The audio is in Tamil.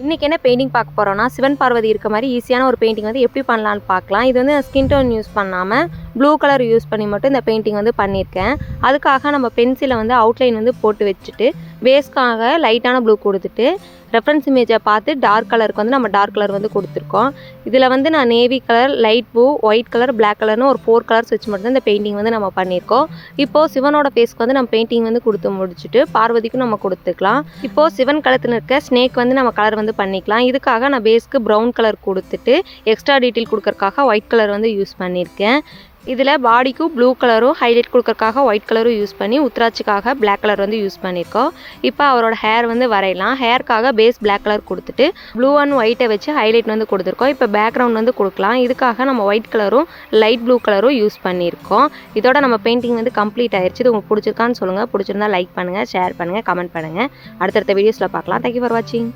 இன்றைக்கி என்ன பெயிண்டிங் பார்க்க போகிறோன்னா, சிவன் பார்வதி இருக்க மாதிரி ஈஸியான ஒரு பெயிண்டிங் வந்து எப்படி பண்ணலான்னு பார்க்கலாம். இது வந்து நான் ஸ்கின் டோன் யூஸ் பண்ணாமல் ப்ளூ கலர் யூஸ் பண்ணி மட்டும் இந்த பெயிண்டிங் வந்து பண்ணியிருக்கேன். அதுக்காக நம்ம பென்சிலை வந்து அவுட்லைன் வந்து போட்டு வச்சுட்டு பேஸ்க்காக லைட்டான ப்ளூ கொடுத்துட்டு ரெஃபரன்ஸ் இமேஜை பார்த்து டார்க் கலருக்கு வந்து நம்ம டார்க் கலர் வந்து கொடுத்துருக்கோம். இதில் வந்து நான் navy colour, light blue, white colour, black கலர்னு ஒரு 4 கலர்ஸ் வச்சு மட்டும் தான் இந்த பெயிண்டிங் வந்து நம்ம பண்ணியிருக்கோம். இப்போது சிவனோட ஃபேஸ்க்கு வந்து நம்ம பெயிண்டிங் வந்து கொடுத்து முடிச்சுட்டு பார்வதிக்கும் நம்ம கொடுத்துக்கலாம். இப்போது சிவன் கழுத்தில் இருக்க ஸ்னேக் வந்து நம்ம கலர் வந்து பண்ணிக்கலாம். இதுக்காக நான் பேஸ்க்கு ப்ரௌன் கலர் கொடுத்துட்டு எக்ஸ்ட்ரா டீட்டெயில் கொடுக்கறக்காக ஒயிட் கலர் வந்து யூஸ் பண்ணியிருக்கேன். இதில் பாடிக்கும் ப்ளூ கலரும் ஹைலைட் கொடுக்கறக்காக ஒயிட் கலரும் யூஸ் பண்ணி உத்ராட்சிக்காக பிளாக் கலர் வந்து யூஸ் பண்ணியிருக்கோம். இப்போ அவரோட ஹேர் வந்து வரையலாம். ஹேருக்காக பேஸ் பிளாக் கலர் கொடுத்துட்டு ப்ளூ அண்ட் ஒயிட்டை வச்சு ஹைலைட் வந்து கொடுத்துருக்கோம். இப்போ பேக்ரவுண்ட் வந்து கொடுக்கலாம். இதுக்காக நம்ம ஒயிட் கலரும் லைட் ப்ளூ கலரும் யூஸ் பண்ணியிருக்கோம். இதோட நம்ம பெயிண்டிங் வந்து கம்ப்ளீட் ஆயிடுச்சு. இது உங்களுக்கு பிடிச்சிருக்கான்னு சொல்லுங்கள். பிடிச்சிருந்தா லைக் பண்ணுங்கள், ஷேர் பண்ணுங்கள், கமெண்ட் பண்ணுங்கள். அடுத்தடுத்த வீடியோஸில் பார்க்கலாம். தேங்க்யூ ஃபார் வாட்சிங்.